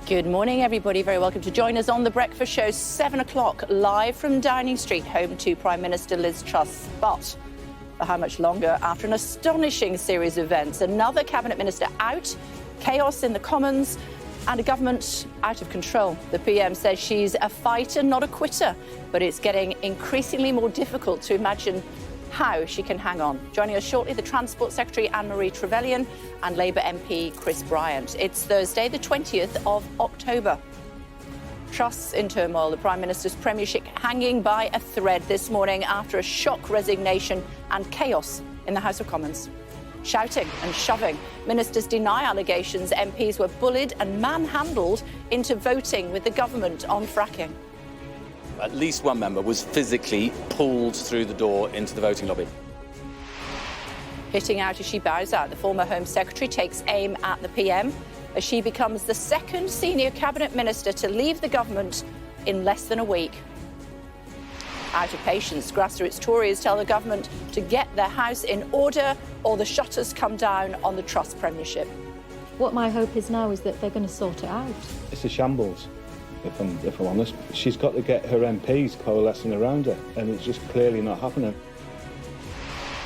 Good morning, everybody. Very welcome to join us on The Breakfast Show, 7 o'clock, live from Downing Street, home to Prime Minister Liz Truss. But for how much longer? After an astonishing series of events, another cabinet minister out, chaos in the Commons, and a government out of control. The PM says she's a fighter, not a quitter, but it's getting increasingly more difficult to imagine how she can hang on. Joining us shortly, the Transport Secretary Anne-Marie Trevelyan and Labour MP Chris Bryant. It's Thursday, the 20th of October. Truss in turmoil, the Prime Minister's premiership hanging by a thread this morning after a shock resignation and chaos in the House of Commons. Shouting and shoving, ministers deny allegations MPs were bullied and manhandled into voting with the government on fracking. At least one member was physically pulled through the door into the voting lobby. Hitting out as she bows out, the former Home Secretary takes aim at the PM as she becomes the second senior cabinet minister to leave the government in less than a week. Out of patience, Grassroots Tories tell the government to get their house in order or the shutters come down on the Truss premiership. What my hope is now is that they're going to sort it out. It's a shambles, if I'm honest. She's got to get her MPs coalescing around her, and it's just clearly not happening.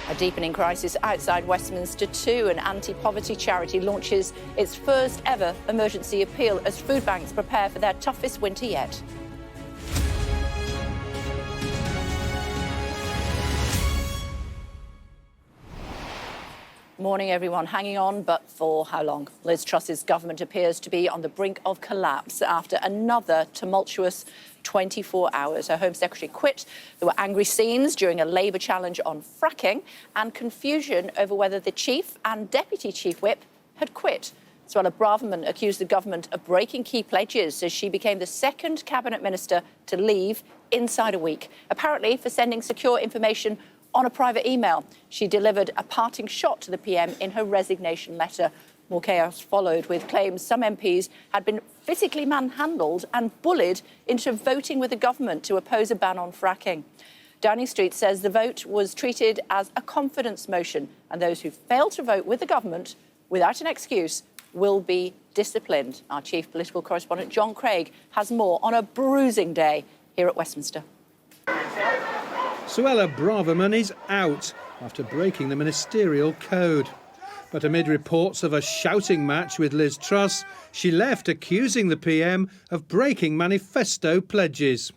A deepening crisis outside Westminster too. An anti-poverty charity launches its first ever emergency appeal as food banks prepare for their toughest winter yet. Morning, everyone. Hanging on, but for how long? Liz Truss's government appears to be on the brink of collapse after another tumultuous 24 hours. Her Home Secretary quit. There were angry scenes during a Labour challenge on fracking and confusion over whether the Chief and Deputy Chief Whip had quit. Suella Braverman accused the government of breaking key pledges as she became the second cabinet minister to leave inside a week, apparently for sending secure information on a private email. She delivered a parting shot to the PM in her resignation letter. More chaos followed, with claims some MPs had been physically manhandled and bullied into voting with the government to oppose a ban on fracking. Downing Street says the vote was treated as a confidence motion, and those who failed to vote with the government without an excuse will be disciplined. Our chief political correspondent, John Craig, has more on a bruising day here at Westminster. Suella Braverman is out after breaking the ministerial code. But amid reports of a shouting match with Liz Truss, she left accusing the PM of breaking manifesto pledges.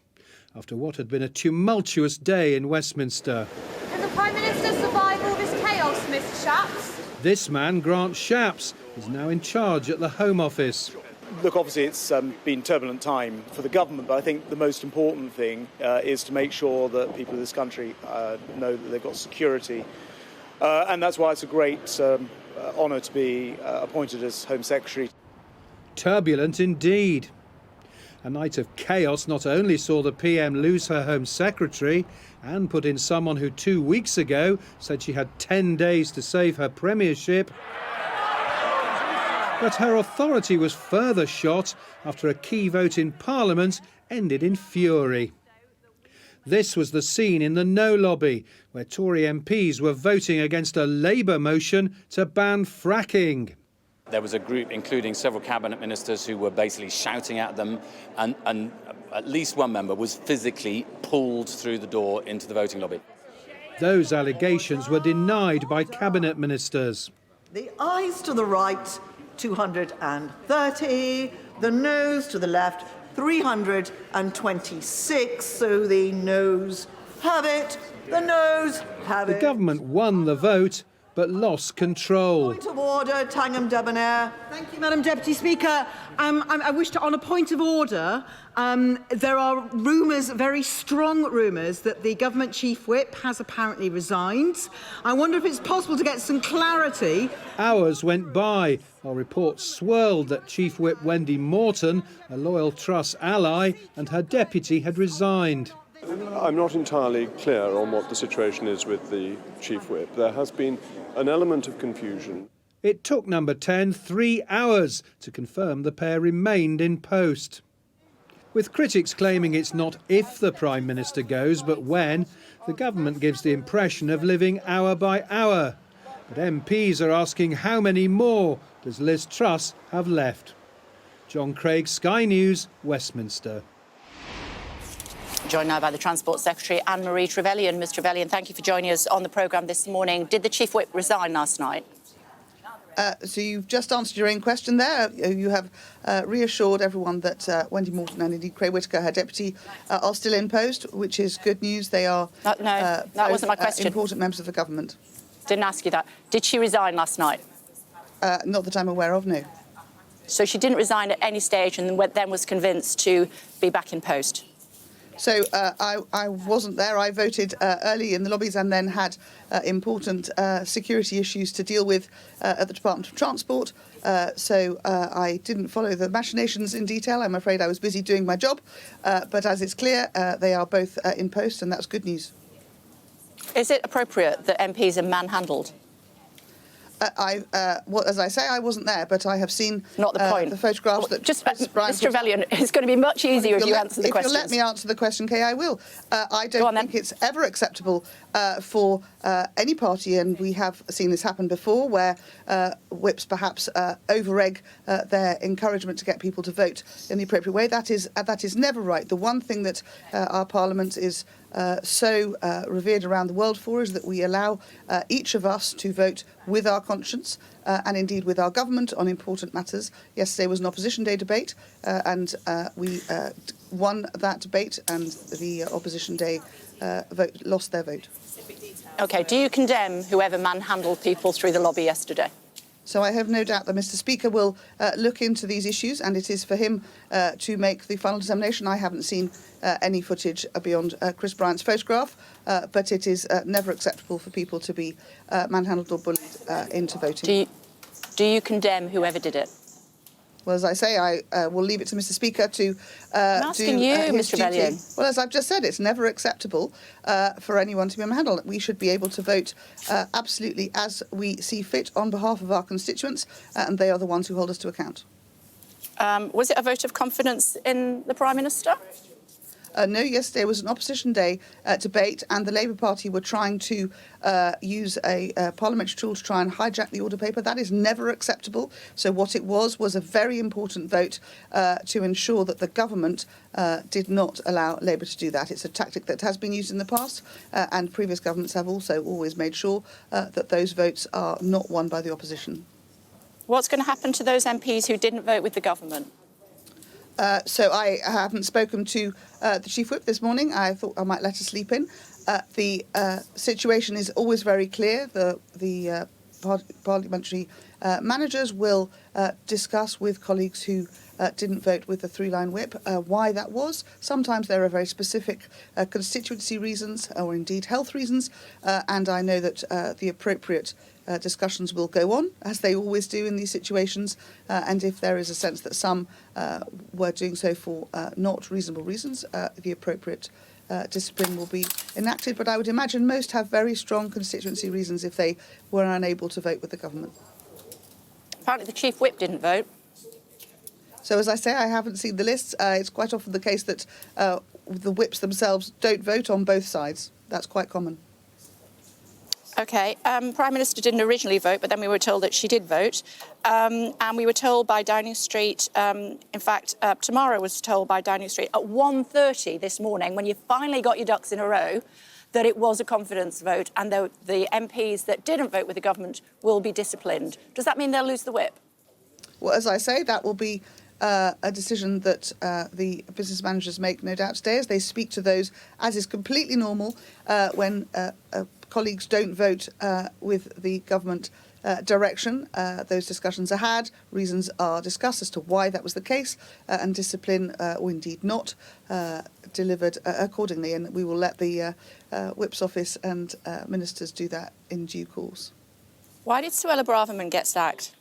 After what had been a tumultuous day in Westminster. Can the Prime Minister survive all this chaos, Mr Shapps? This man, Grant Shapps, is now in charge at the Home Office. Look, obviously it's been turbulent time for the government, but I think the most important thing is to make sure that people in this country know that they've got security. And that's why it's a great honour to be appointed as Home Secretary. Turbulent indeed. A night of chaos not only saw the PM lose her Home Secretary and put in someone who 2 weeks ago said she had 10 days to save her premiership, but her authority was further shot after a key vote in Parliament ended in fury. This was the scene in the No lobby, where Tory MPs were voting against a Labour motion to ban fracking. There was a group, including several cabinet ministers, who were basically shouting at them, and at least one member was physically pulled through the door into the voting lobby. Those allegations were denied by cabinet ministers. The ayes to the right, 230, the noes to the left, 326, so the noes have it, the noes have it. The government won the vote, but lost control. Point of order, Tangham Debonair. Thank you, Madam Deputy Speaker. I wish to, on a point of order, there are rumours, very strong rumours, that the government chief whip has apparently resigned. I wonder if it's possible to get some clarity. Hours went by while reports swirled that Chief Whip Wendy Morton, a loyal Truss ally, and her deputy had resigned. I'm not entirely clear on what the situation is with the Chief Whip. There has been an element of confusion. It took Number 10 3 hours to confirm the pair remained in post. With critics claiming it's not if the Prime Minister goes, but when, the government gives the impression of living hour by hour. But MPs are asking how many more does Liz Truss have left? John Craig, Sky News, Westminster. Joined now by the Transport Secretary, Anne-Marie Trevelyan. Ms Trevelyan, thank you for joining us on the programme this morning. Did the Chief Whip resign last night? So you've just answered your own question there. You have reassured everyone that Wendy Morton and indeed Craig Whittaker, her deputy, are still in post, which is good news. They are that wasn't my question. Important members of the government. Didn't ask you that. Did she resign last night? Not that I'm aware of, no. So she didn't resign at any stage and then was convinced to be back in post? So I wasn't there. I voted early in the lobbies and then had important security issues to deal with at the Department of Transport. So I didn't follow the machinations in detail. I'm afraid I was busy doing my job. But as it's clear, they are both in post, and that's good news. Is it appropriate that MPs are manhandled? As I say, I wasn't there, but I have seen Not the point. The photographs that Mr Trevelyan, it's going to be much easier if you answer the question. If you'll let me answer the question, Kay, I will. I don't think it's ever acceptable for any party, and we have seen this happen before, where whips perhaps over-egg their encouragement to get people to vote in the appropriate way. That is never right. The one thing that our Parliament is so revered around the world for is that we allow each of us to vote with our conscience and indeed with our government on important matters. Yesterday was an opposition day debate and we won that debate, and the opposition day vote lost their vote. OK, do you condemn whoever manhandled people through the lobby yesterday? So I have no doubt that Mr Speaker will look into these issues, and it is for him to make the final determination. I haven't seen any footage beyond Chris Bryant's photograph, but it is never acceptable for people to be manhandled or bullied into voting. Do you condemn whoever did it? Well, as I say, I will leave it to Mr Speaker to I'm asking you, Mr Trevelyan. Well, as I've just said, it's never acceptable for anyone to be manhandled. We should be able to vote absolutely as we see fit on behalf of our constituents, and they are the ones who hold us to account. Was it a vote of confidence in the Prime Minister? No, yesterday was an opposition day debate, and the Labour Party were trying to use a parliamentary tool to try and hijack the order paper. That is never acceptable. So what it was a very important vote to ensure that the government did not allow Labour to do that. It's a tactic that has been used in the past, and previous governments have also always made sure that those votes are not won by the opposition. What's going to happen to those MPs who didn't vote with the government? So I haven't spoken to the Chief Whip this morning. I thought I might let her sleep in. The situation is always very clear. The parliamentary managers will discuss with colleagues who didn't vote with the three-line whip why that was. Sometimes there are very specific constituency reasons or indeed health reasons, and I know that the appropriate discussions will go on, as they always do in these situations, and if there is a sense that some were doing so for not reasonable reasons, the appropriate discipline will be enacted. But I would imagine most have very strong constituency reasons if they were unable to vote with the government. Apparently the Chief Whip didn't vote. So, as I say, I haven't seen the lists. It's quite often the case that the whips themselves don't vote on both sides. That's quite common. OK. Prime Minister didn't originally vote, but then we were told that she did vote. And we were told by Downing Street, in fact, Tamara was told by Downing Street at 1:30 this morning, when you finally got your ducks in a row, that it was a confidence vote and the MPs that didn't vote with the government will be disciplined. Does that mean they'll lose the whip? Well, as I say, that will be a decision that the business managers make, no doubt, today, as they speak to those, as is completely normal, when colleagues don't vote with the government direction. Those discussions are had, reasons are discussed as to why that was the case, and discipline, or indeed not, delivered accordingly. And we will let the Whip's office and ministers do that in due course. Why did Suella Braverman get sacked?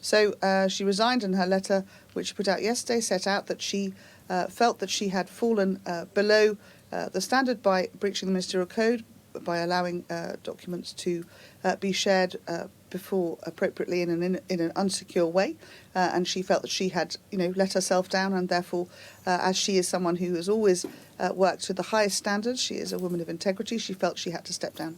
So she resigned, and her letter, which she put out yesterday, set out that she felt that she had fallen below the standard by breaching the ministerial code, by allowing documents to be shared before appropriately in an unsecure way, and she felt that she had, let herself down, and therefore, as she is someone who has always worked to the highest standards, she is a woman of integrity, she felt she had to step down.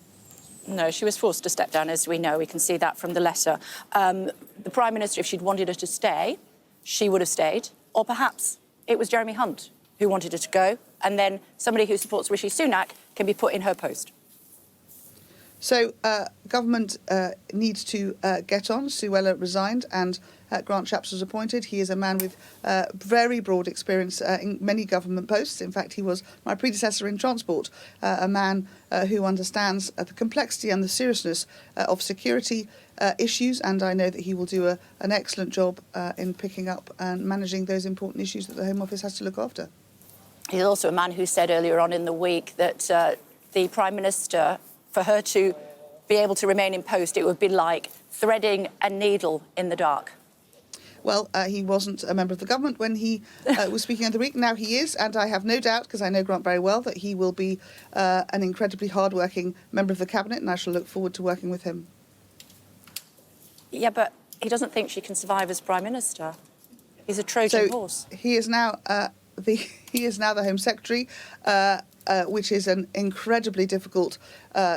No, she was forced to step down, as we know. We can see that from the letter. The Prime Minister, if she'd wanted her to stay, she would have stayed, or perhaps it was Jeremy Hunt who wanted her to go, and then somebody who supports Rishi Sunak can be put in her post. So government needs to get on. Suella resigned and Grant Shapps was appointed. He is a man with very broad experience in many government posts. In fact, he was my predecessor in transport, a man who understands the complexity and the seriousness of security issues, and I know that he will do an excellent job in picking up and managing those important issues that the Home Office has to look after. He's also a man who said earlier on in the week that the Prime Minister, for her to be able to remain in post, it would be like threading a needle in the dark. Well, he wasn't a member of the government when he was speaking of the week. Now he is, and I have no doubt, because I know Grant very well, that he will be an incredibly hard-working member of the Cabinet, and I shall look forward to working with him. Yeah, but he doesn't think she can survive as Prime Minister. He's a Trojan horse. He is now the Home Secretary, which is an incredibly difficult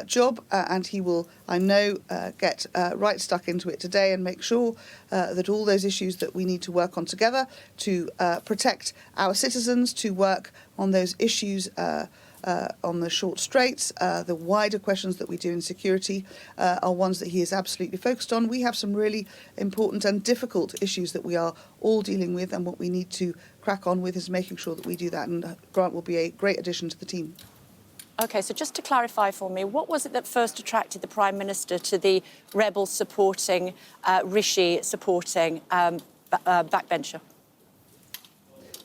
job, and he will, I know, get right stuck into it today and make sure that all those issues that we need to work on together to protect our citizens, to work on those issues on the short straits, the wider questions that we do in security are ones that he is absolutely focused on. We have some really important and difficult issues that we are all dealing with, and what we need to crack on with is making sure that we do that, and Grant will be a great addition to the team. OK, so just to clarify for me, what was it that first attracted the Prime Minister to the rebel-supporting, Rishi-supporting backbencher?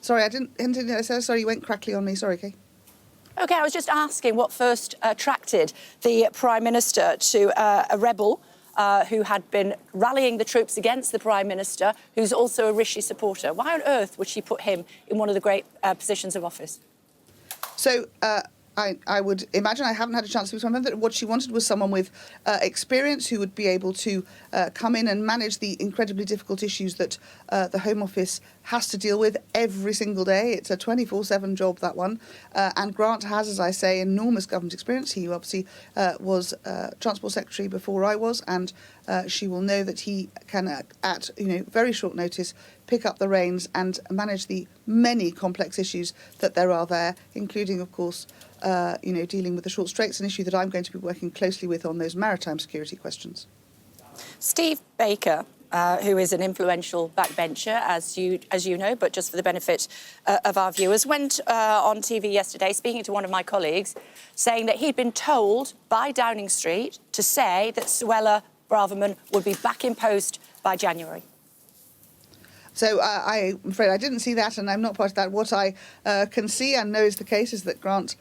Sorry, I didn't sorry, you went crackly on me. Sorry, Kay. OK, I was just asking what first attracted the Prime Minister to a rebel who had been rallying the troops against the Prime Minister, who's also a Rishi supporter. Why on earth would she put him in one of the great positions of office? So I would imagine, I haven't had a chance to remember, that what she wanted was someone with experience who would be able to come in and manage the incredibly difficult issues that the Home Office has to deal with every single day. It's a 24/7 job, that one. And Grant has, as I say, enormous government experience. He obviously was Transport Secretary before I was, and she will know that he can, at very short notice, pick up the reins and manage the many complex issues that there are there, including, of course, dealing with the short straits, an issue that I'm going to be working closely with on those maritime security questions. Steve Baker, who is an influential backbencher, as you know, but just for the benefit of our viewers, went on TV yesterday speaking to one of my colleagues, saying that he'd been told by Downing Street to say that Suella Braverman would be back in post by January. So I'm afraid I didn't see that, and I'm not part of that. What I can see and know is the case is that Grant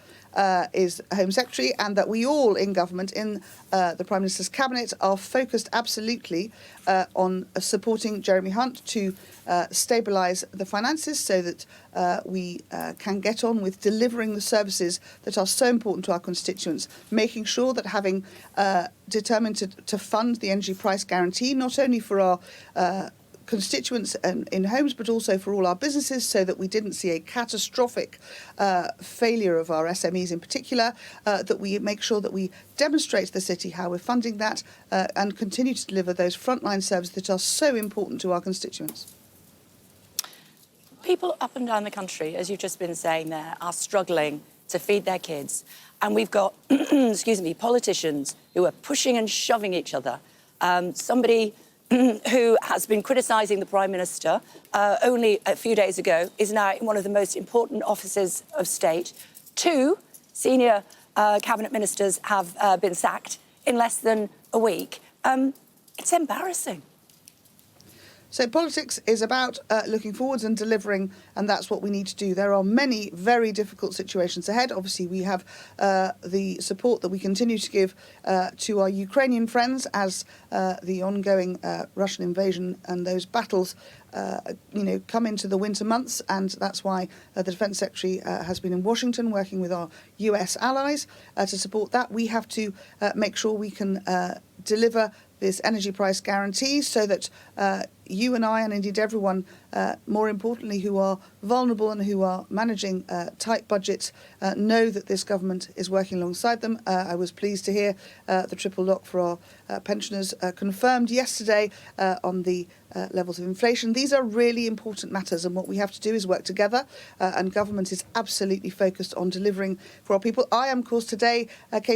is Home Secretary, and that we all in government, in the Prime Minister's Cabinet, are focused absolutely on supporting Jeremy Hunt to stabilise the finances so that we can get on with delivering the services that are so important to our constituents, making sure that having determined to fund the energy price guarantee, not only for our constituents in homes, but also for all our businesses, so that we didn't see a catastrophic failure of our SMEs in particular, that we make sure that we demonstrate to the city how we're funding that and continue to deliver those frontline services that are so important to our constituents. People up and down the country, as you've just been saying there, are struggling to feed their kids. And we've got, politicians who are pushing and shoving each other. Somebody who has been criticising the Prime Minister only a few days ago is now in one of the most important offices of state. 2 senior cabinet ministers have been sacked in less than a week. It's embarrassing. So politics is about looking forwards and delivering, and that's what we need to do. There are many very difficult situations ahead. Obviously, we have the support that we continue to give to our Ukrainian friends as the ongoing Russian invasion and those battles come into the winter months, and that's why the Defence Secretary has been in Washington working with our US allies to support that. We have to make sure we can deliver this energy price guarantee so that you and I, and indeed everyone more importantly, who are vulnerable and who are managing tight budgets, know that this government is working alongside them. I was pleased to hear the triple lock for our pensioners confirmed yesterday on the levels of inflation. These are really important matters, and what we have to do is work together, and government is absolutely focused on delivering for our people. I am, of course, today,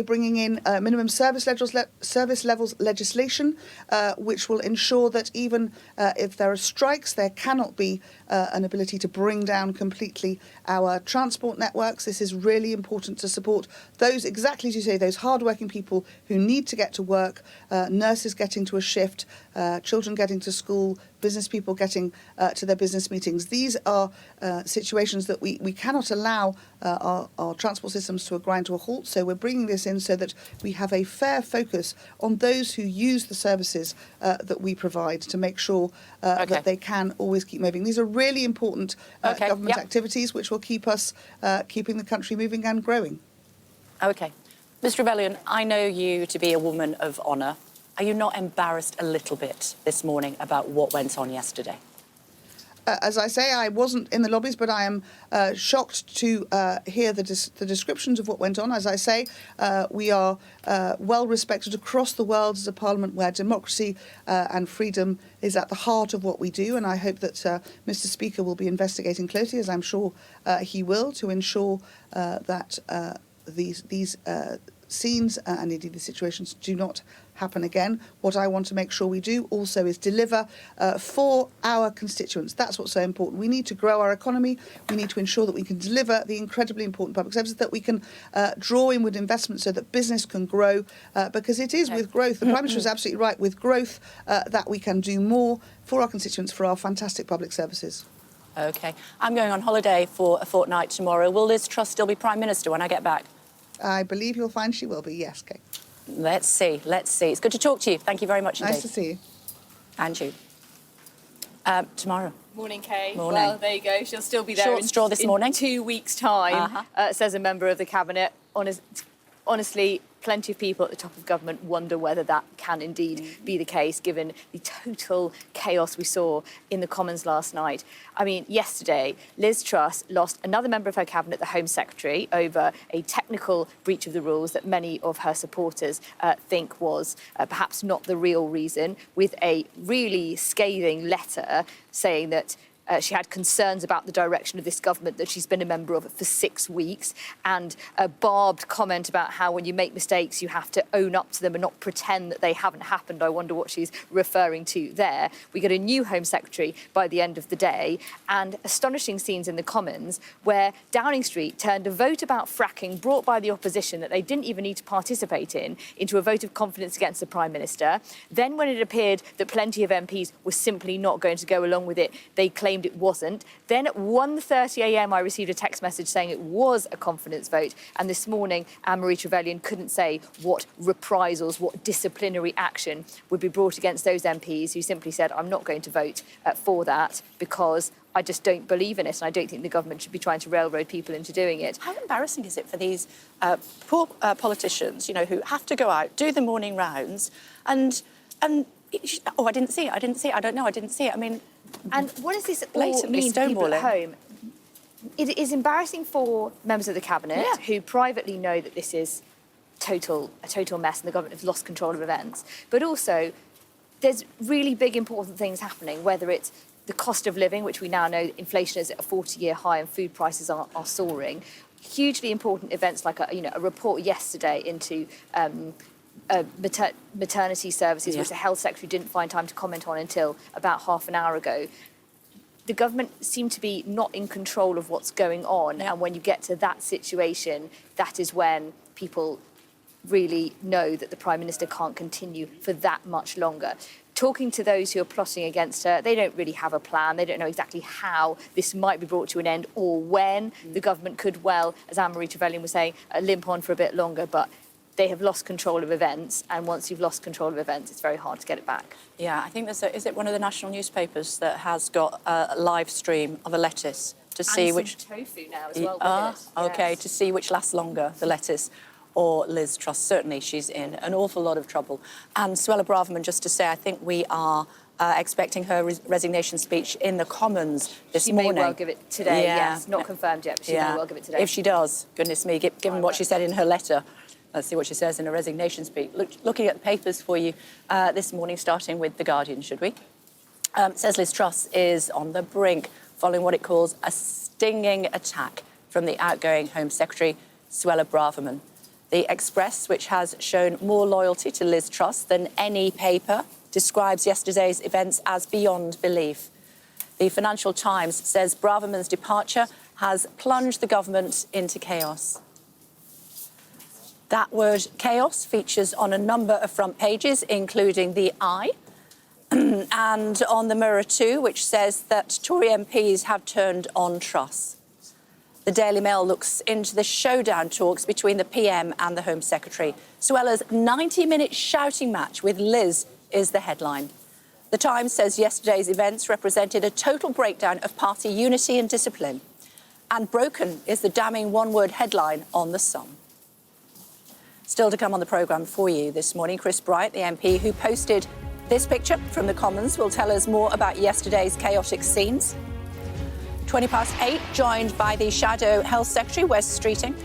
bringing in minimum service levels legislation, which will ensure that even if there are strikes, there cannot be an ability to bring down completely our transport networks. This is really important to support those, exactly as you say, those hardworking people who need to get to work, nurses getting to a shift, children getting to school, business people getting to their business meetings. These are situations that we cannot allow our transport systems to grind to a halt. So we're bringing this in so that we have a fair focus on those who use the services that we provide to make sure that they can always keep moving. These are really important government activities which will keep us keeping the country moving and growing. OK. Ms Trevelyan, I know you to be a woman of honour. Are you not embarrassed a little bit this morning about what went on yesterday? As I say, I wasn't in the lobbies, but I am shocked to hear the descriptions of what went on. As I say, we are well respected across the world as a parliament where democracy and freedom is at the heart of what we do. And I hope that Mr. Speaker will be investigating closely, as I'm sure he will, to ensure that these scenes and indeed the situations do not happen again. What I want to make sure we do also is deliver for our constituents. That's what's so important. We need to grow our economy. We need to ensure that we can deliver the incredibly important public services, that we can draw inward investment so that business can grow, because it is with growth, the Prime Minister is absolutely right, with growth that we can do more for our constituents, for our fantastic public services. OK. I'm going on holiday for a fortnight tomorrow. Will Liz Truss still be Prime Minister when I get back? I believe you'll find she will be, yes, Kate. Let's see, let's see. It's good to talk to you. Thank you very much indeed. Nice to see you. And you. Tomorrow. Morning, Kay. Morning. Well, there you go. She'll still be there Short straw this morning. 2 weeks' time, says a member of the Cabinet. Honestly, plenty of people at the top of government wonder whether that can indeed be the case, given the total chaos we saw in the Commons last night. I mean, yesterday, Liz Truss lost another member of her cabinet, the Home Secretary, over a technical breach of the rules that many of her supporters think was perhaps not the real reason, with a really scathing letter saying that she had concerns about the direction of this government that she's been a member of for 6 weeks, and a barbed comment about how when you make mistakes you have to own up to them and not pretend that they haven't happened. I wonder what she's referring to there. We get a new Home Secretary by the end of the day, and astonishing scenes in the Commons where Downing Street turned a vote about fracking brought by the opposition that they didn't even need to participate in into a vote of confidence against the Prime Minister. Then when it appeared that plenty of MPs were simply not going to go along with it, they claimed it wasn't. Then at 1:30 a.m. I received a text message saying it was a confidence vote, and this morning Anne-Marie Trevelyan couldn't say what reprisals, what disciplinary action would be brought against those MPs who simply said, I'm not going to vote for that because I just don't believe in it, and I don't think the government should be trying to railroad people into doing it. How embarrassing is it for these poor politicians, you know, who have to go out, do the morning rounds, and oh, I didn't see it, I didn't see it, I don't know, I didn't see it. I mean, and what does this all mean to people at home? It is embarrassing for members of the Cabinet who privately know that this is a total mess and the government has lost control of events. But also, there's really big, important things happening, whether it's the cost of living, which we now know inflation is at a 40-year high and food prices are soaring. Hugely important events like a report yesterday into maternity services, which the Health Secretary didn't find time to comment on until about half an hour ago. The government seem to be not in control of what's going on, and when you get to that situation, that is when people really know that the Prime Minister can't continue for that much longer. Talking to those who are plotting against her, they don't really have a plan. They don't know exactly how this might be brought to an end or when. The government could well, as Anne-Marie Trevelyan was saying, limp on for a bit longer, but they have lost control of events, and once you've lost control of events, it's very hard to get it back. Yeah, I think is it one of the national newspapers that has got a live stream of a lettuce to see and which tofu now as well. OK, to see which lasts longer, the lettuce or Liz Truss. Certainly she's in an awful lot of trouble. And Suella Braverman, just to say, I think we are expecting her resignation speech in the Commons this morning. She may well give it today, Yeah. yes. Not confirmed yet, but she may well give it today. If she does, goodness me, given what she said in her letter. Let's see what she says in her resignation speech. Looking at the papers for you this morning, starting with The Guardian, should we? Says Liz Truss is on the brink following what it calls a stinging attack from the outgoing Home Secretary Suella Braverman. The Express, which has shown more loyalty to Liz Truss than any paper, describes yesterday's events as beyond belief. The Financial Times says Braverman's departure has plunged the government into chaos. That word chaos features on a number of front pages, including the Eye, and on the Mirror too, which says that Tory MPs have turned on Truss. The Daily Mail looks into the showdown talks between the PM and the Home Secretary. Suella's 90-minute shouting match with Liz is the headline. The Times says yesterday's events represented a total breakdown of party unity and discipline. And broken is the damning one-word headline on The Sun. Still to come on the programme for you this morning, Chris Bright, the MP who posted this picture from the Commons, will tell us more about yesterday's chaotic scenes. 8:20, joined by the Shadow Health Secretary, Wes Streeting.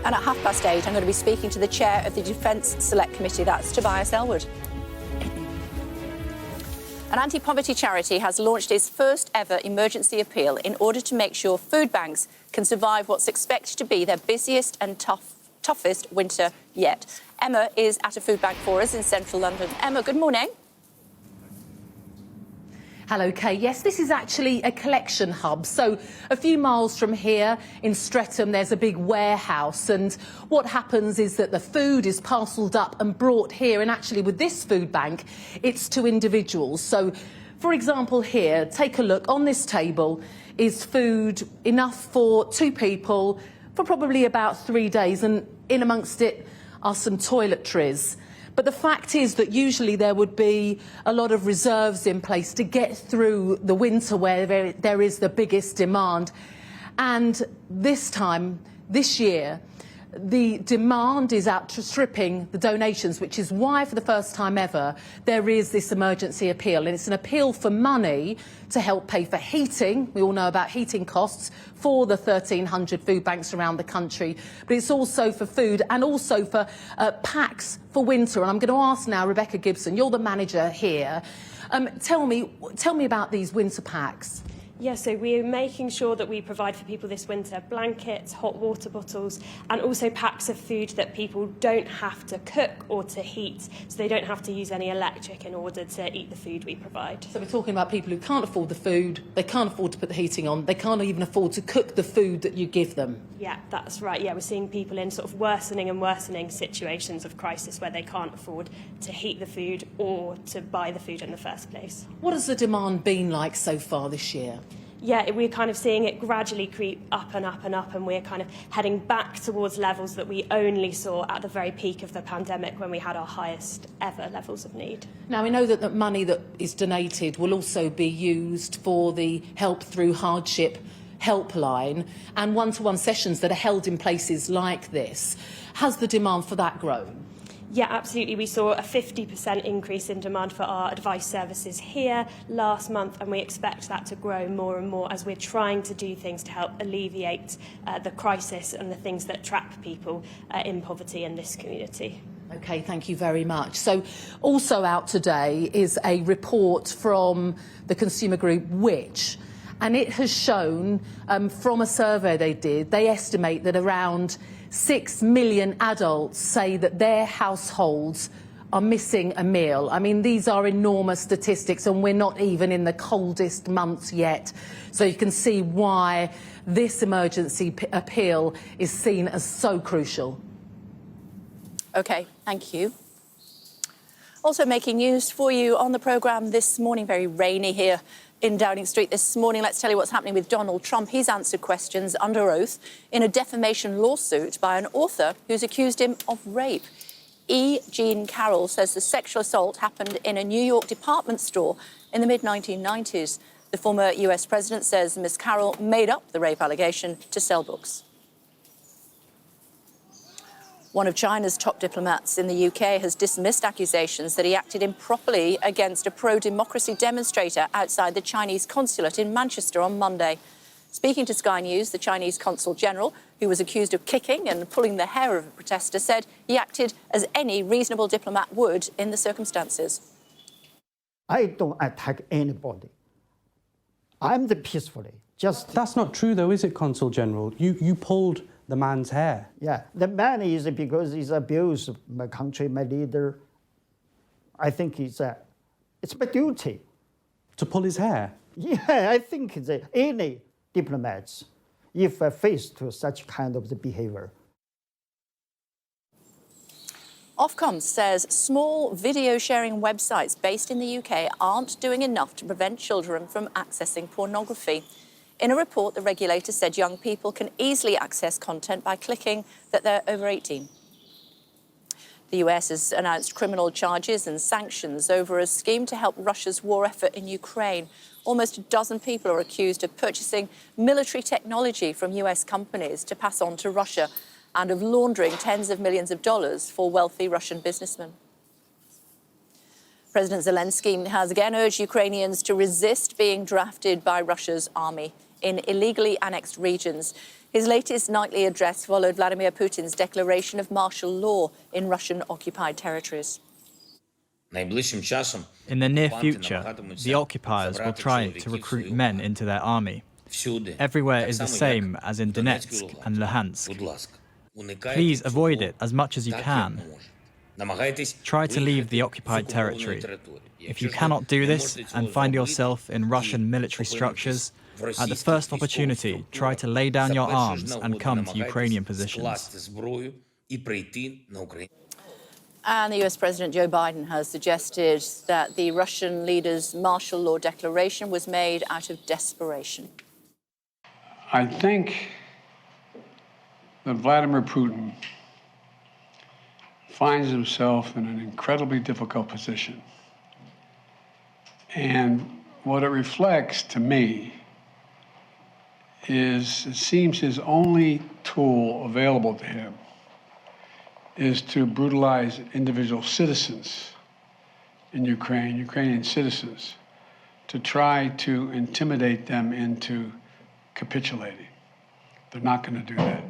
And at 8:30, I'm going to be speaking to the chair of the Defence Select Committee, that's Tobias Elwood. An anti-poverty charity has launched its first ever emergency appeal in order to make sure food banks can survive what's expected to be their busiest and toughest winter yet. Emma is at a food bank for us in central London. Emma, good morning. Hello, Kay. Yes, this is actually a collection hub. So a few miles from here in Streatham, there's a big warehouse. And what happens is that the food is parcelled up and brought here. And actually, with this food bank, it's to individuals. So, for example, here, take a look. On this table is food enough for 2 people for probably about 3 days. And in amongst it are some toiletries. But the fact is that usually there would be a lot of reserves in place to get through the winter where there is the biggest demand. And this time, this year, the demand is outstripping the donations, which is why, for the first time ever, there is this emergency appeal. And it's an appeal for money to help pay for heating. We all know about heating costs for the 1,300 food banks around the country. But it's also for food and also for packs for winter. And I'm going to ask now Rebecca Gibson, you're the manager here. Tell me about these winter packs. Yeah, so we're making sure that we provide for people this winter blankets, hot water bottles, and also packs of food that people don't have to cook or to heat, so they don't have to use any electric in order to eat the food we provide. So we're talking about people who can't afford the food, they can't afford to put the heating on, they can't even afford to cook the food that you give them. Yeah, that's right. Yeah, we're seeing people in sort of worsening and worsening situations of crisis where they can't afford to heat the food or to buy the food in the first place. What has the demand been like so far this year? Yeah, we're kind of seeing it gradually creep up and up and up, and we're kind of heading back towards levels that we only saw at the very peak of the pandemic when we had our highest ever levels of need. Now, we know that the money that is donated will also be used for the Help Through Hardship helpline and one-to-one sessions that are held in places like this. Has the demand for that grown? Yeah, absolutely. We saw a 50% increase in demand for our advice services here last month, and we expect that to grow more and more as we're trying to do things to help alleviate the crisis and the things that trap people in poverty in this community. OK, thank you very much. So also out today is a report from the consumer group Which, and it has shown from a survey they did, they estimate that around 6 million adults say that their households are missing a meal. I mean, these are enormous statistics, and we're not even in the coldest months yet. So you can see why this emergency appeal is seen as so crucial. OK, thank you. Also making news for you on the programme this morning, very rainy here in Downing Street this morning. Let's tell you what's happening with Donald Trump. He's answered questions under oath in a defamation lawsuit by an author who's accused him of rape. E. Jean Carroll says the sexual assault happened in a New York department store in the mid-1990s. The former US president says Ms. Carroll made up the rape allegation to sell books. One of China's top diplomats in the UK has dismissed accusations that he acted improperly against a pro-democracy demonstrator outside the Chinese consulate in Manchester on Monday. Speaking to Sky News, the Chinese Consul General, who was accused of kicking and pulling the hair of a protester, said he acted as any reasonable diplomat would in the circumstances. I don't attack anybody. I'm the peacefully. That's not true, though, is it, Consul General? You pulled the man's hair. Yeah, the man is because he's abused my country, my leader. I think it's my duty. To pull his hair? Yeah, I think any diplomats, if faced to such kind of the behavior. Ofcom says small video sharing websites based in the UK aren't doing enough to prevent children from accessing pornography. In a report, the regulator said young people can easily access content by clicking that they're over 18. The US has announced criminal charges and sanctions over a scheme to help Russia's war effort in Ukraine. Almost a dozen people are accused of purchasing military technology from US companies to pass on to Russia and of laundering tens of millions of dollars for wealthy Russian businessmen. President Zelensky has again urged Ukrainians to resist being drafted by Russia's army in illegally annexed regions. His latest nightly address followed Vladimir Putin's declaration of martial law in Russian-occupied territories. In the near future, the occupiers will try to recruit men into their army. Everywhere is the same as in Donetsk and Luhansk. Please avoid it as much as you can. Try to leave the occupied territory. If you cannot do this and find yourself in Russian military structures, at the first opportunity, try to lay down your arms and come to Ukrainian positions. And the US President Joe Biden has suggested that the Russian leader's martial law declaration was made out of desperation. I think that Vladimir Putin finds himself in an incredibly difficult position. And what it reflects to me is it seems his only tool available to him is to brutalize individual citizens in Ukraine, Ukrainian citizens, to try to intimidate them into capitulating. They're not going to do that.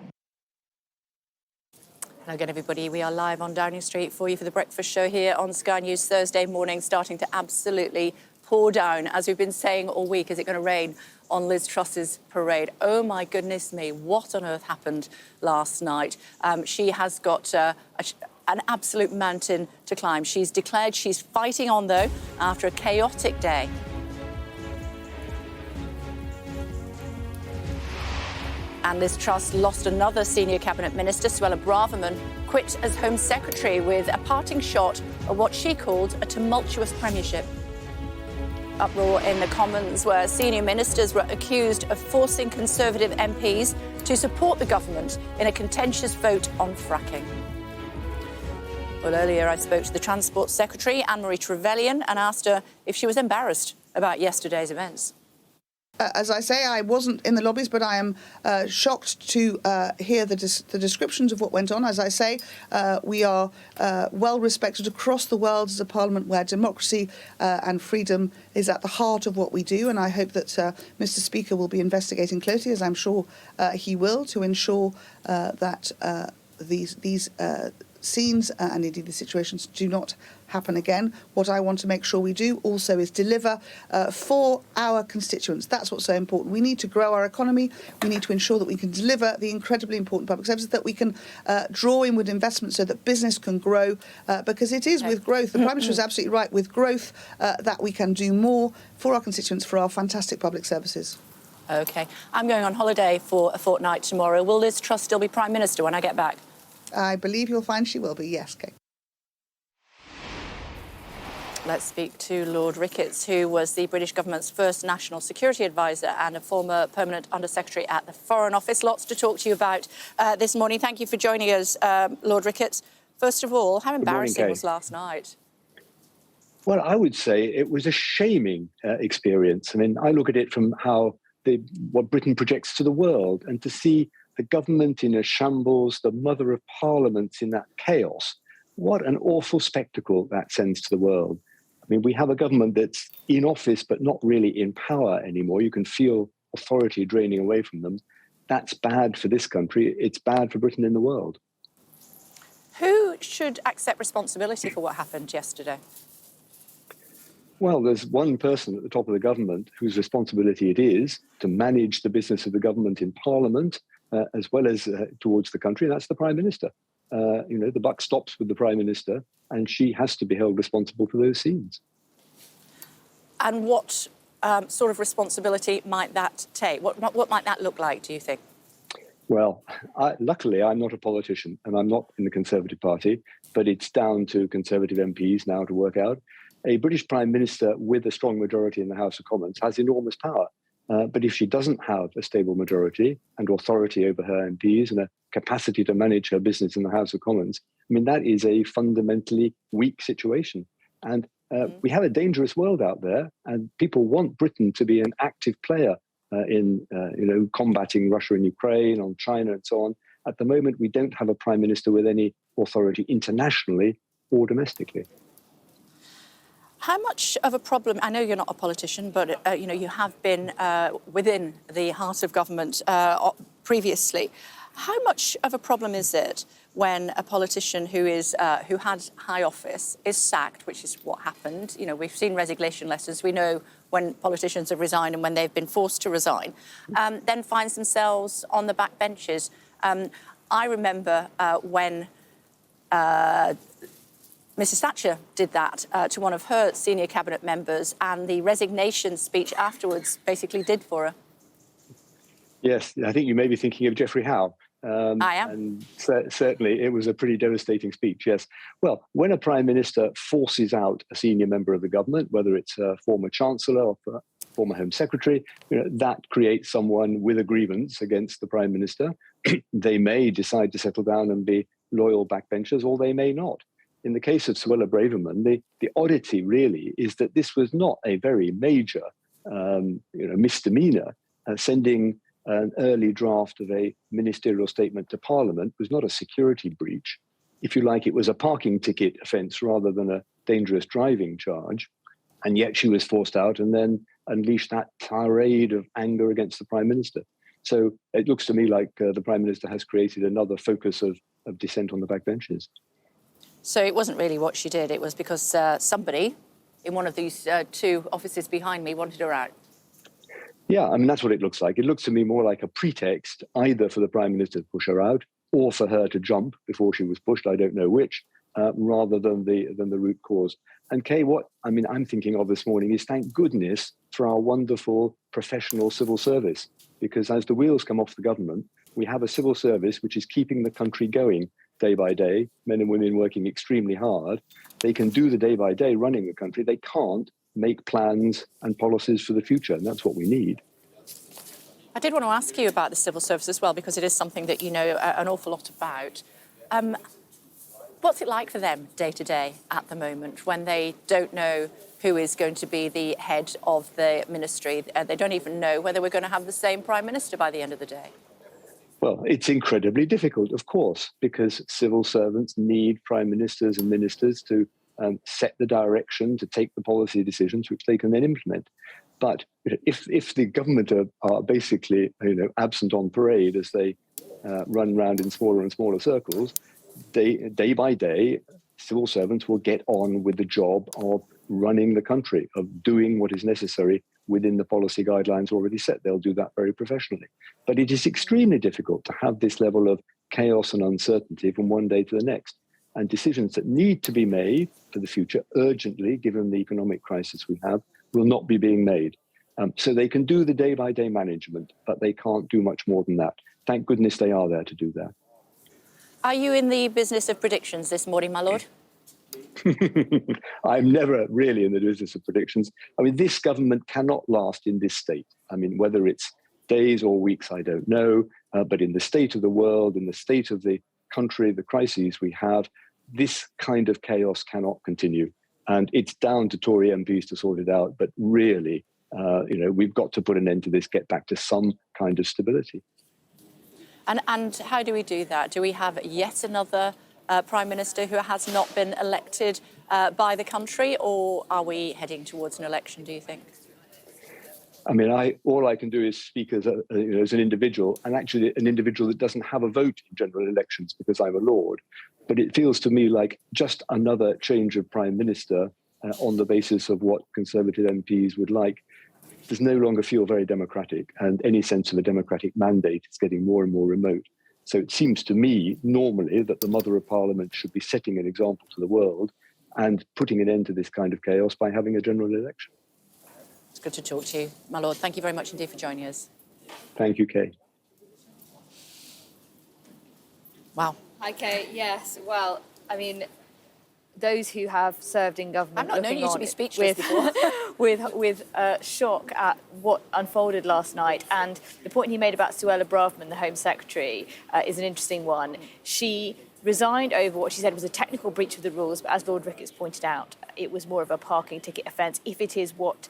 Hello again, everybody. We are live on Downing Street for you for the breakfast show here on Sky News Thursday morning, starting to absolutely pour down, as we've been saying all week. Is it going to rain on Liz Truss's parade? Oh, my goodness me, what on earth happened last night? She has got an absolute mountain to climb. She's declared she's fighting on, though, after a chaotic day. And Liz Truss lost another senior cabinet minister. Suella Braverman quit as Home Secretary with a parting shot at what she called a tumultuous premiership. Uproar in the Commons, where senior ministers were accused of forcing Conservative MPs to support the government in a contentious vote on fracking. Well, earlier I spoke to the Transport Secretary, Anne-Marie Trevelyan, and asked her if she was embarrassed about yesterday's events. As I say, I wasn't in the lobbies, but I am shocked to hear the descriptions of what went on. As I say, we are well respected across the world as a parliament where democracy and freedom is at the heart of what we do. And I hope that Mr. Speaker will be investigating closely, as I'm sure he will, to ensure that these scenes and indeed the situations do not happen again. What I want to make sure we do also is deliver for our constituents. That's what's so important. We need to grow our economy. We need to ensure that we can deliver the incredibly important public services, that we can draw inward investment so that business can grow, because it is with growth, the Prime Minister is absolutely right, with growth that we can do more for our constituents, for our fantastic public services. OK. I'm going on holiday for a fortnight tomorrow. Will Liz Truss still be Prime Minister when I get back? I believe you'll find she will be, yes, Kate. Let's speak to Lord Ricketts, who was the British government's first national security advisor and a former permanent undersecretary at the Foreign Office. Lots to talk to you about this morning. Thank you for joining us, Lord Ricketts. First of all, how embarrassing was last night? Well, I would say it was a shaming experience. I mean, I look at it from what Britain projects to the world, and to see the government in a shambles, the mother of parliaments in that chaos. What an awful spectacle that sends to the world. I mean, we have a government that's in office but not really in power anymore. You can feel authority draining away from them. That's bad for this country. It's bad for Britain in the world. Who should accept responsibility for what happened yesterday? Well, there's one person at the top of the government whose responsibility it is to manage the business of the government in Parliament, as well as towards the country, and that's the Prime Minister. The buck stops with the Prime Minister, and she has to be held responsible for those scenes. And what sort of responsibility might that take? What might that look like, do you think? Well, luckily, I'm not a politician, and I'm not in the Conservative Party, but it's down to Conservative MPs now to work out. A British Prime Minister with a strong majority in the House of Commons has enormous power. But if she doesn't have a stable majority and authority over her MPs and a capacity to manage her business in the House of Commons, I mean, that is a fundamentally weak situation. And we have a dangerous world out there, and people want Britain to be an active player in combating Russia and Ukraine, on China and so on. At the moment, we don't have a Prime Minister with any authority internationally or domestically. How much of a problem, I know you're not a politician, but you have been within the heart of government previously. How much of a problem is it when a politician who had high office is sacked, which is what happened? You know, we've seen resignation letters. We know when politicians have resigned and when they've been forced to resign, then finds themselves on the back benches. I remember when Mrs Thatcher did that to one of her senior cabinet members, and the resignation speech afterwards basically did for her. Yes, I think you may be thinking of Geoffrey Howe. I am. And certainly it was a pretty devastating speech, yes. Well, when a Prime Minister forces out a senior member of the government, whether it's a former Chancellor or former Home Secretary, that creates someone with a grievance against the Prime Minister. They may decide to settle down and be loyal backbenchers, or they may not. In the case of Suella Braverman, the oddity really is that this was not a very major misdemeanor. Sending an early draft of a ministerial statement to Parliament was not a security breach. If you like, it was a parking ticket offence rather than a dangerous driving charge. And yet she was forced out and then unleashed that tirade of anger against the Prime Minister. So it looks to me like the Prime Minister has created another focus of dissent on the backbenches. So it wasn't really what she did. It was because somebody in one of these two offices behind me wanted her out. Yeah, I mean, that's what it looks like. It looks to me more like a pretext, either for the Prime Minister to push her out or for her to jump before she was pushed, I don't know which, rather than the root cause. And Kay, what I'm thinking of this morning is thank goodness for our wonderful professional civil service, because as the wheels come off the government, we have a civil service which is keeping the country going day by day, men and women working extremely hard. They can do the day by day running the country. They can't make plans and policies for the future, and that's what we need. I did want to ask you about the civil service as well, because it is something that you know an awful lot about. What's it like for them day to day at the moment when they don't know who is going to be the head of the ministry? They don't even know whether we're going to have the same Prime Minister by the end of the day. Well, it's incredibly difficult, of course, because civil servants need prime ministers and ministers to set the direction, to take the policy decisions, which they can then implement. But if the government are basically absent on parade as they run round in smaller and smaller circles, day by day, civil servants will get on with the job of running the country, of doing what is necessary within the policy guidelines already set. They'll do that very professionally. But it is extremely difficult to have this level of chaos and uncertainty from one day to the next. And decisions that need to be made for the future urgently, given the economic crisis we have, will not be being made. So they can do the day-by-day management, but they can't do much more than that. Thank goodness they are there to do that. Are you in the business of predictions this morning, my lord? I'm never really in the business of predictions. I mean, this government cannot last in this state. I mean, whether it's days or weeks, I don't know. But in the state of the world, in the state of the country, the crises we have, this kind of chaos cannot continue. And it's down to Tory MPs to sort it out. But really, we've got to put an end to this, get back to some kind of stability. And how do we do that? Do we have yet another Prime Minister who has not been elected by the country, or are we heading towards an election, do you think? I mean, all I can do is speak as as an individual, and actually an individual that doesn't have a vote in general elections because I'm a Lord. But it feels to me like just another change of Prime Minister on the basis of what Conservative MPs would like does no longer feel very democratic, and any sense of a democratic mandate is getting more and more remote. So it seems to me normally that the Mother of Parliament should be setting an example to the world and putting an end to this kind of chaos by having a general election. It's good to talk to you, my Lord. Thank you very much indeed for joining us. Thank you, Kay. Wow. Hi, Kay. Yes, well, I mean, those who have served in government I've not known you to be speechless before. with shock at what unfolded last night. And the point he made about Suella Braverman, the Home Secretary, is an interesting one. She resigned over what she said was a technical breach of the rules, but as Lord Ricketts pointed out, it was more of a parking ticket offence, if it is what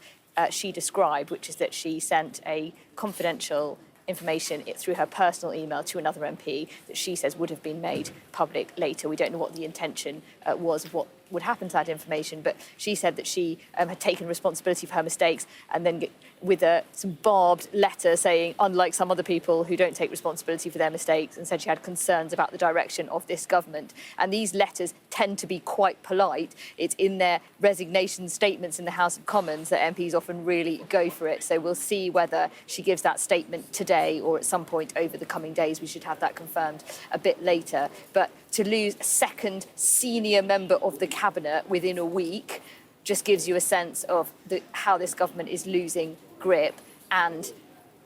she described, which is that she sent a confidential information through her personal email to another MP that she says would have been made public later. We don't know what the intention was of what would happen to that information, but she said that she had taken responsibility for her mistakes, and then with some barbed letter saying, unlike some other people who don't take responsibility for their mistakes, and said she had concerns about the direction of this government. And these letters tend to be quite polite. It's in their resignation statements in the House of Commons that MPs often really go for it. So we'll see whether she gives that statement today or at some point over the coming days. We should have that confirmed a bit later. But to lose a second senior member of the cabinet within a week just gives you a sense of how this government is losing grip. And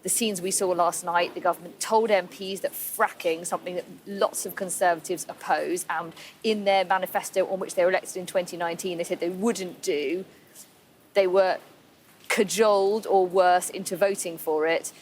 the scenes we saw last night, the government told MPs that fracking, something that lots of Conservatives oppose, and in their manifesto on which they were elected in 2019, they said they wouldn't do, they were cajoled or worse into voting for it.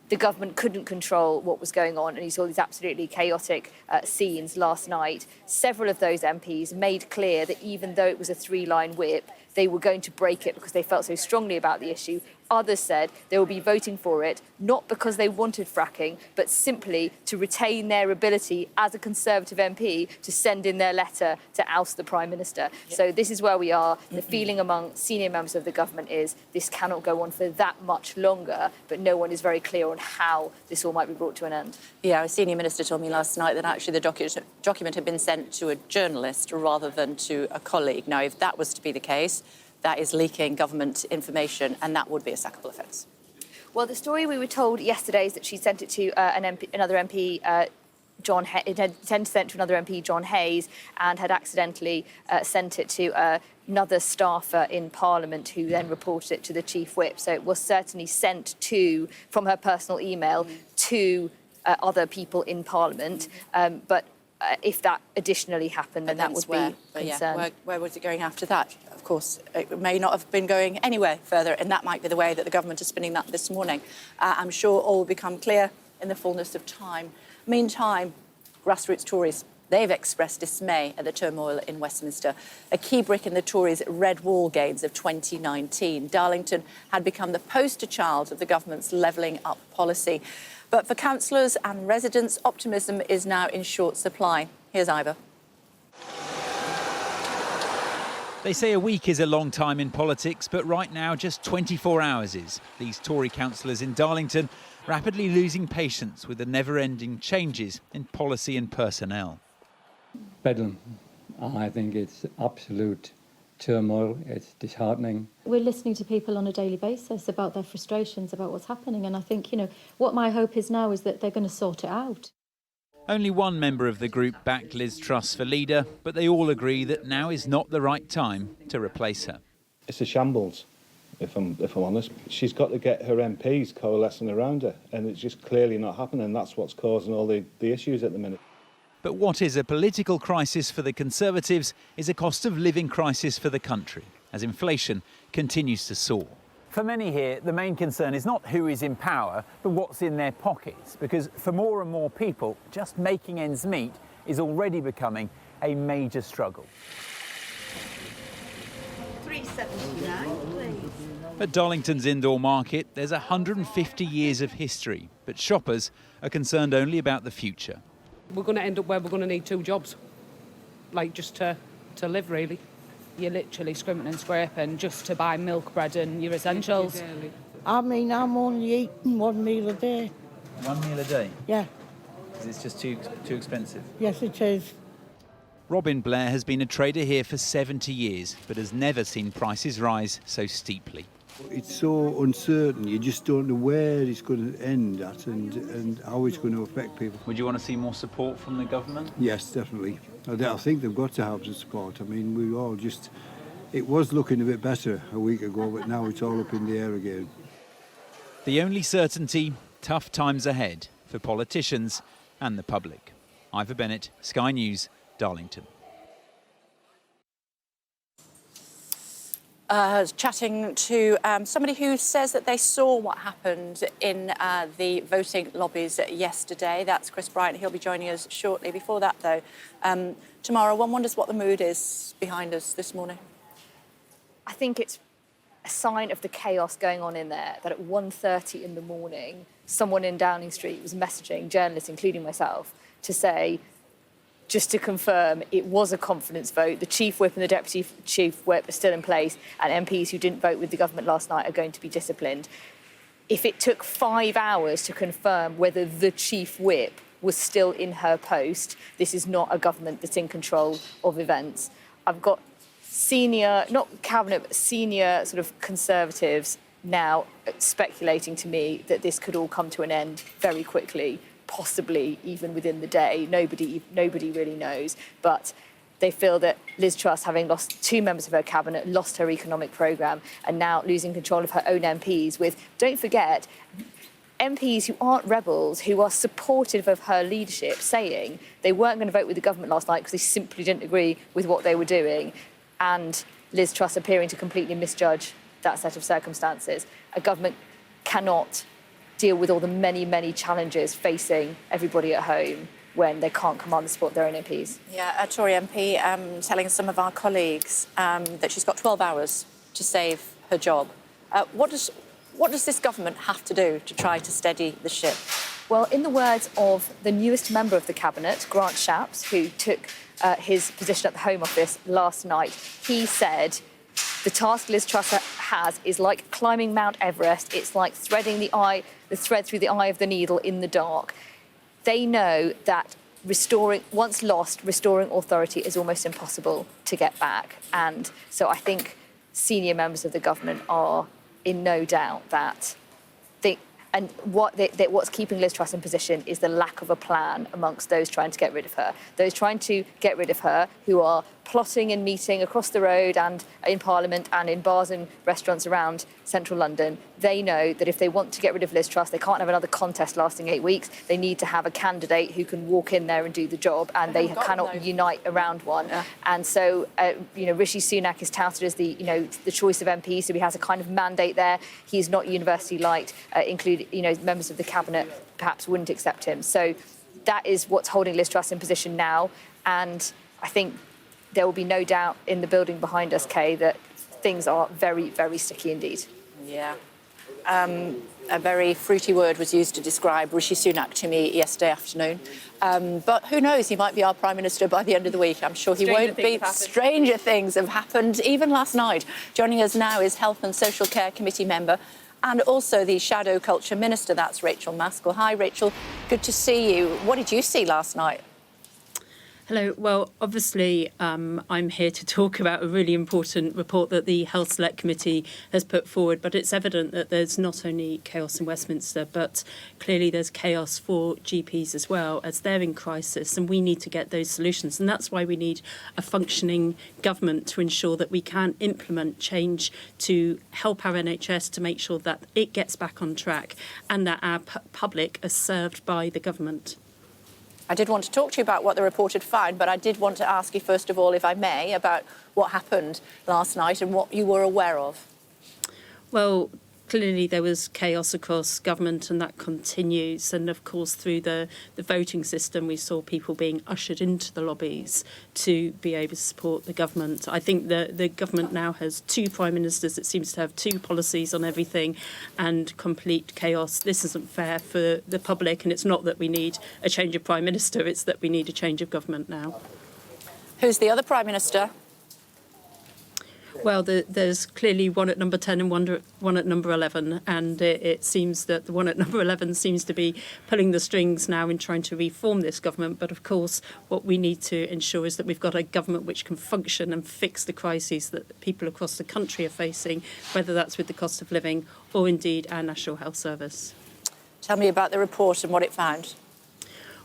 The government couldn't control what was going on, and you saw these absolutely chaotic scenes last night. Several of those MPs made clear that even though it was a three-line whip, they were going to break it because they felt so strongly about the issue. Others said they will be voting for it, not because they wanted fracking, but simply to retain their ability as a Conservative MP to send in their letter to oust the Prime Minister. Yep. So this is where we are. The feeling among senior members of the government is this cannot go on for that much longer, but no one is very clear on how this all might be brought to an end. Yeah, a senior minister told me last night that actually the document had been sent to a journalist rather than to a colleague. Now, if that was to be the case, that is leaking government information, and that would be a sackable offence. Well, the story we were told yesterday is that she sent it to another MP, John. It had sent to another MP, John Hayes, and had accidentally sent it to another staffer in Parliament, who then reported it to the Chief Whip. So it was certainly sent from her personal email to other people in Parliament, but. If that additionally happened, then that would be concerned. Yeah, where was it going after that? Of course, it may not have been going anywhere further, and that might be the way that the government is spinning that this morning. I'm sure all will become clear in the fullness of time. Meantime, Grassroots Tories, they've expressed dismay at the turmoil in Westminster, a key brick in the Tories' red wall gains of 2019. Darlington had become the poster child of the government's levelling up policy. But for councillors and residents, optimism is now in short supply. Here's Ivor. They say a week is a long time in politics, but right now just 24 hours is. These Tory councillors in Darlington rapidly losing patience with the never-ending changes in policy and personnel. Bedlam. I think it's absolute turmoil. It's disheartening. We're listening to people on a daily basis about their frustrations about what's happening, and I think, what my hope is now is that they're going to sort it out. Only one member of the group backed Liz Truss for leader, but they all agree that now is not the right time to replace her. It's a shambles, if I'm honest. She's got to get her MPs coalescing around her, and it's just clearly not happening. That's what's causing all the issues at the minute. But what is a political crisis for the Conservatives is a cost of living crisis for the country, as inflation continues to soar. For many here, the main concern is not who is in power, but what's in their pockets, because for more and more people, just making ends meet is already becoming a major struggle. £3.79, please. At Darlington's indoor market, there's 150 years of history, but shoppers are concerned only about the future. We're going to end up where we're going to need 2 jobs, like just to live, really. You're literally scrimping and scraping just to buy milk, bread and your essentials. I mean, I'm only eating 1 meal a day. 1 meal a day? Yeah. Because it's just too expensive? Yes, it is. Robin Blair has been a trader here for 70 years, but has never seen prices rise so steeply. It's so uncertain, you just don't know where it's going to end at and how it's going to affect people. Would you want to see more support from the government? Yes, definitely. I think they've got to have the support. I mean, we all just... It was looking a bit better a week ago, but now it's all up in the air again. The only certainty, tough times ahead for politicians and the public. Ivor Bennett, Sky News, Darlington. Chatting to somebody who says that they saw what happened in the voting lobbies yesterday. That's Chris Bryant. He'll be joining us shortly. Before that, though, tomorrow, one wonders what the mood is behind us this morning. I think it's a sign of the chaos going on in there that at 1:30 in the morning, someone in Downing Street was messaging journalists, including myself, to say, just to confirm, it was a confidence vote. The Chief Whip and the Deputy Chief Whip are still in place, and MPs who didn't vote with the government last night are going to be disciplined. If it took 5 hours to confirm whether the Chief Whip was still in her post, this is not a government that's in control of events. I've got senior, not cabinet, but senior sort of Conservatives now speculating to me that this could all come to an end very quickly, possibly even within the day. Nobody really knows. But they feel that Liz Truss, having lost 2 members of her cabinet, lost her economic programme, and now losing control of her own MPs with, don't forget, MPs who aren't rebels, who are supportive of her leadership, saying they weren't going to vote with the government last night because they simply didn't agree with what they were doing, and Liz Truss appearing to completely misjudge that set of circumstances. A government cannot deal with all the many, many challenges facing everybody at home when they can't command the support of their own MPs. Yeah, a Tory MP telling some of our colleagues that she's got 12 hours to save her job. What does this government have to do to try to steady the ship? Well, in the words of the newest member of the Cabinet, Grant Shapps, who took his position at the Home Office last night, he said, the task Liz Truss has is like climbing Mount Everest. It's like threading the thread through the eye of the needle in the dark. They know that once lost, restoring authority is almost impossible to get back. And so I think senior members of the government are in no doubt that what's keeping Liz Truss in position is the lack of a plan amongst those trying to get rid of her. Those trying to get rid of her who are plotting and meeting across the road and in Parliament and in bars and restaurants around central London. They know that if they want to get rid of Liz Truss, they can't have another contest lasting 8 weeks. They need to have a candidate who can walk in there and do the job, and they cannot unite around one. Yeah. And so, Rishi Sunak is touted as the choice of MP, so he has a kind of mandate there. He's not university light, including, members of the cabinet perhaps wouldn't accept him. So that is what's holding Liz Truss in position now, and I think there will be no doubt in the building behind us, Kay, that things are very, very sticky indeed. Yeah. A very fruity word was used to describe Rishi Sunak to me yesterday afternoon. But who knows, he might be our Prime Minister by the end of the week. I'm sure he won't be. Stranger things have happened, even last night. Joining us now is Health and Social Care Committee member and also the Shadow Culture Minister. That's Rachel Maskell. Hi, Rachel. Good to see you. What did you see last night? Hello. Well, obviously, I'm here to talk about a really important report that the Health Select Committee has put forward, but it's evident that there's not only chaos in Westminster, but clearly there's chaos for GPs as well, as they're in crisis, and we need to get those solutions. And that's why we need a functioning government to ensure that we can implement change to help our NHS to make sure that it gets back on track and that our public are served by the government. I did want to talk to you about what the report had found, but I did want to ask you, first of all, if I may, about what happened last night and what you were aware of. Well, clearly there was chaos across government, and that continues. And of course, through the voting system, we saw people being ushered into the lobbies to be able to support the government. I think the government now has 2 prime ministers. It seems to have 2 policies on everything, and complete chaos. This isn't fair for the public, and it's not that we need a change of prime minister, it's that we need a change of government now. Who's the other prime minister? Well, there's clearly one at number 10 and one at number 11, and it seems that the one at number 11 seems to be pulling the strings now in trying to reform this government. But of course, what we need to ensure is that we've got a government which can function and fix the crises that people across the country are facing, whether that's with the cost of living or indeed our National Health Service. Tell me about the report and what it found.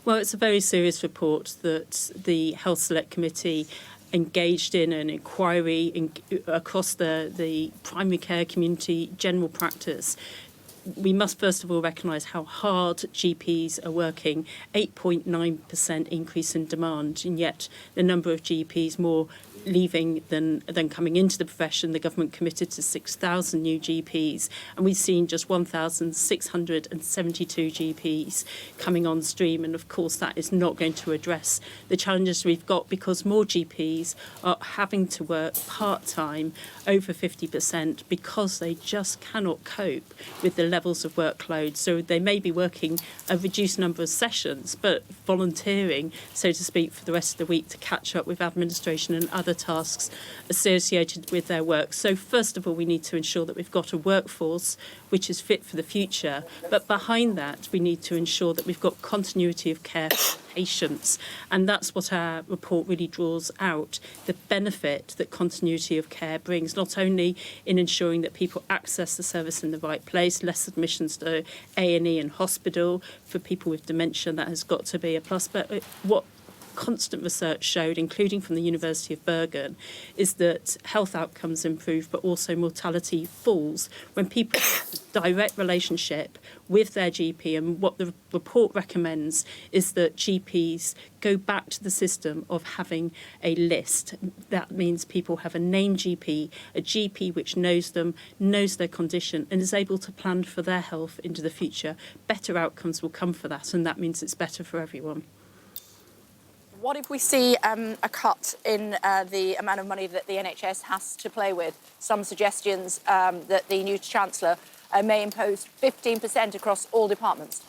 Well, it's a very serious report that the Health Select Committee engaged in an inquiry across the primary care community, general practice. We must first of all recognise how hard GPs are working, 8.9% increase in demand, and yet the number of GPs more leaving than coming into the profession. The government committed to 6,000 new GPs, and we've seen just 1,672 GPs coming on stream. And of course, that is not going to address the challenges we've got, because more GPs are having to work part-time, over 50%, because they just cannot cope with the levels of workload. So they may be working a reduced number of sessions, but volunteering, so to speak, for the rest of the week to catch up with administration and other tasks associated with their work. So first of all, we need to ensure that we've got a workforce which is fit for the future. But behind that, we need to ensure that we've got continuity of care for patients. And that's what our report really draws out, the benefit that continuity of care brings, not only in ensuring that people access the service in the right place, less admissions to A&E and hospital for people with dementia, that has got to be a plus, but what constant research showed, including from the University of Bergen, is that health outcomes improve, but also mortality falls when people have a direct relationship with their GP. And what the report recommends is that GPs go back to the system of having a list. That means people have a named GP, a GP which knows them, knows their condition, and is able to plan for their health into the future. Better outcomes will come for that, and that means it's better for everyone. What if we see a cut in the amount of money that the NHS has to play with? Some suggestions that the new Chancellor may impose 15% across all departments.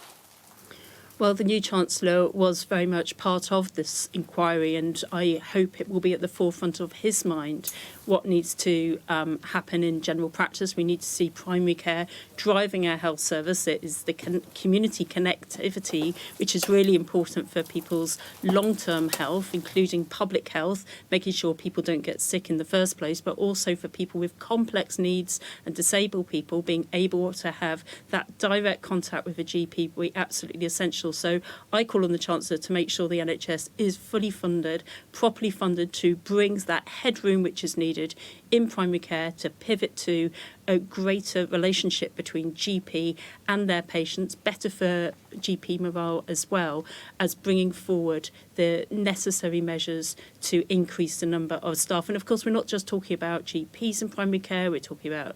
Well, the new Chancellor was very much part of this inquiry, and I hope it will be at the forefront of his mind what needs to happen in general practice. We need to see primary care driving our health service. It is the community connectivity which is really important for people's long-term health, including public health, making sure people don't get sick in the first place, but also for people with complex needs and disabled people being able to have that direct contact with a GP will be absolutely essential. So I call on the Chancellor to make sure the NHS is fully funded, properly funded, to bring that headroom which is needed in primary care to pivot to a greater relationship between GP and their patients, better for GP morale, as well as bringing forward the necessary measures to increase the number of staff. And of course, we're not just talking about GPs in primary care, we're talking about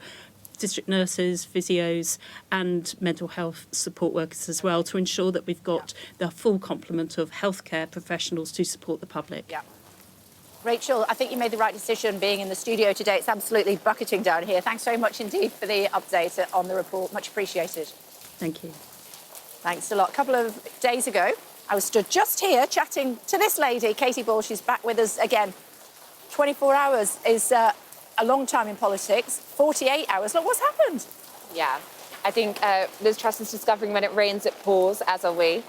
district nurses, physios and mental health support workers as well, to ensure that we've got the full complement of healthcare professionals to support the public. Yeah. Rachel, I think you made the right decision being in the studio today. It's absolutely bucketing down here. Thanks very much indeed for the update on the report. Much appreciated. Thank you. Thanks a lot. A couple of days ago, I was stood just here chatting to this lady, Katie Ball. She's back with us again. 24 hours is a long time in politics. 48 hours. Look, what's happened? Yeah, I think Liz Truss is discovering when it rains, it pours, as are we.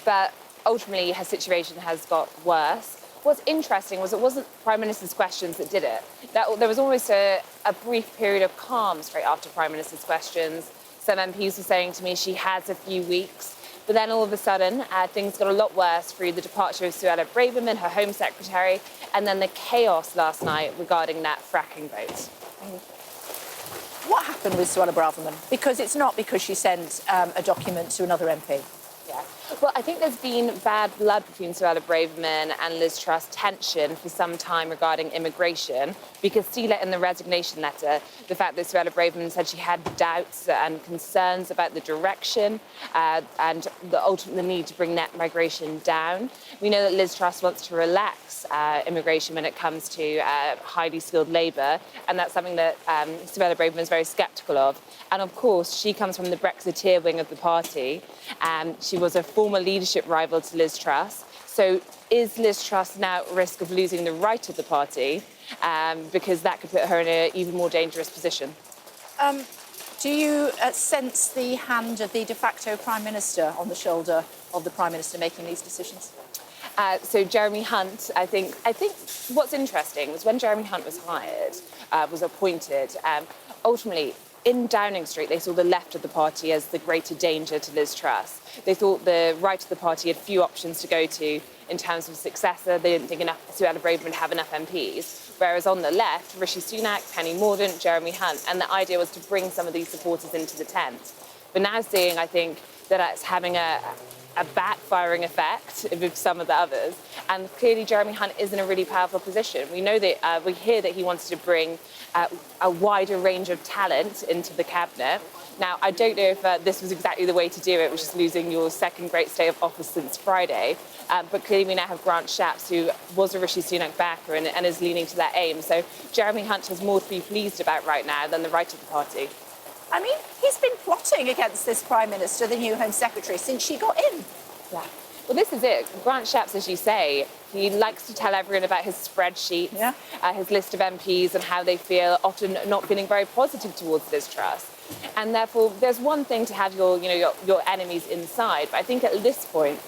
But ultimately, her situation has got worse. What's interesting was it wasn't Prime Minister's questions that did it. There was almost a brief period of calm straight after Prime Minister's questions. Some MPs were saying to me she has a few weeks. But then all of a sudden, things got a lot worse through the departure of Suella Braverman, her Home Secretary, and then the chaos last night regarding that fracking vote. What happened with Suella Braverman? Because it's not because she sent a document to another MP. Yeah. Well, I think there's been bad blood between Suella Braverman and Liz Truss, tension for some time regarding immigration, because see that in the resignation letter, the fact that Suella Braverman said she had doubts and concerns about the direction and the need to bring net migration down. We know that Liz Truss wants to relax immigration when it comes to highly skilled labour, and that's something that Suella Braverman is very sceptical of. And of course, she comes from the Brexiteer wing of the party. She was a former leadership rival to Liz Truss. So is Liz Truss now at risk of losing the right of the party? Because that could put her in an even more dangerous position. Do you sense the hand of the de facto Prime Minister on the shoulder of the Prime Minister making these decisions? So Jeremy Hunt, I think what's interesting was when Jeremy Hunt was hired, was appointed, ultimately, in Downing Street, they saw the left of the party as the greater danger to Liz Truss. They thought the right of the party had few options to go to in terms of successor. They didn't think Suella Braverman would have enough MPs. Whereas on the left, Rishi Sunak, Penny Mordaunt, Jeremy Hunt, and the idea was to bring some of these supporters into the tent. But now seeing, I think, that that's having a backfiring effect with some of the others. And clearly Jeremy Hunt is in a really powerful position. We know that, we hear that he wants to bring a wider range of talent into the cabinet. Now, I don't know if this was exactly the way to do it, which is losing your second great stay of office since Friday. But clearly we now have Grant Shapps, who was a Rishi Sunak backer and is leaning to that aim. So Jeremy Hunt has more to be pleased about right now than the right of the party. I mean, he's been plotting against this Prime Minister, the new Home Secretary, since she got in. Yeah. Well, this is it. Grant Shapps, as you say, he likes to tell everyone about his spreadsheets, his list of MPs and how they feel, often not feeling very positive towards Liz Truss. And therefore, there's one thing to have your enemies inside. But I think at this point,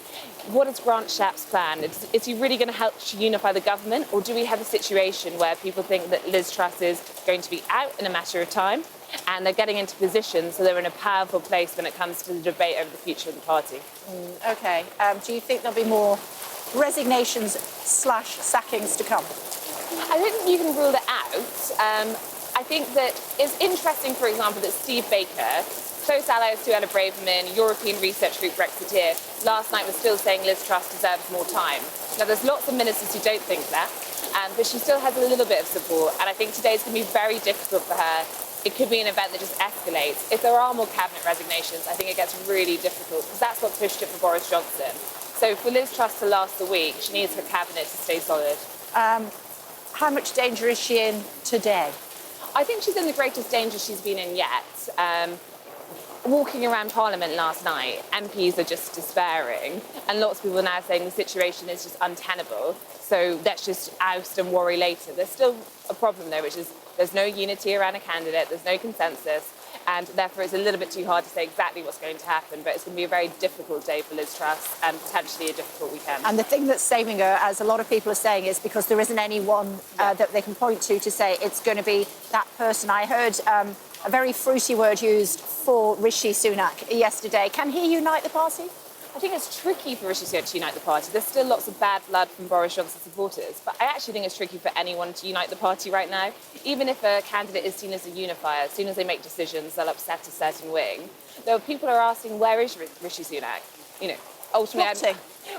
what is Grant Shapps' plan? Is he really going to help to unify the government? Or do we have a situation where people think that Liz Truss is going to be out in a matter of time and they're getting into position so they're in a powerful place when it comes to the debate over the future of the party? OK. Do you think there'll be more resignations / sackings to come? I don't think you can rule it out. I think that it's interesting, for example, that Steve Baker, close ally of Suella Braverman, European research group Brexiteer, last night was still saying Liz Truss deserves more time. Now, there's lots of ministers who don't think that, but she still has a little bit of support, and I think today's going to be very difficult for her. It could be an event that just escalates. If there are more cabinet resignations, I think it gets really difficult, because that's what pushed it for Boris Johnson. So for Liz Truss to last the week, she needs her cabinet to stay solid. How much danger is she in today? I think she's in the greatest danger she's been in yet. Walking around Parliament last night, MPs are just despairing, and lots of people are now saying the situation is just untenable, so let's just oust and worry later. There's still a problem though, which is there's no unity around a candidate, there's no consensus, and therefore it's a little bit too hard to say exactly what's going to happen, but it's going to be a very difficult day for Liz Truss and potentially a difficult weekend. And the thing that's saving her, as a lot of people are saying, is because there isn't anyone that they can point to say it's going to be that person. I heard a very fruity word used for Rishi Sunak yesterday. Can he unite the party? I think it's tricky for Rishi Sunak to unite the party. There's still lots of bad blood from Boris Johnson supporters, but I actually think it's tricky for anyone to unite the party right now. Even if a candidate is seen as a unifier, as soon as they make decisions, they'll upset a certain wing. Though people are asking, where is Rishi Sunak? You know, ultimately,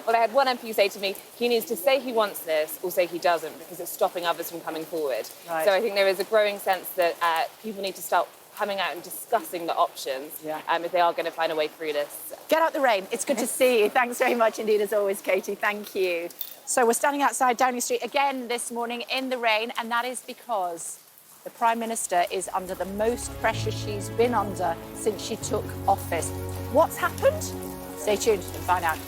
I had one MP say to me, he needs to say he wants this or say he doesn't, because it's stopping others from coming forward. Right. So I think there is a growing sense that people need to start coming out and discussing the options if they are going to find a way through this. Get out the rain. It's good to see you. Thanks very much indeed, as always, Katie. Thank you. So we're standing outside Downing Street again this morning in the rain, and that is because the Prime Minister is under the most pressure she's been under since she took office. What's happened? Stay tuned to find out.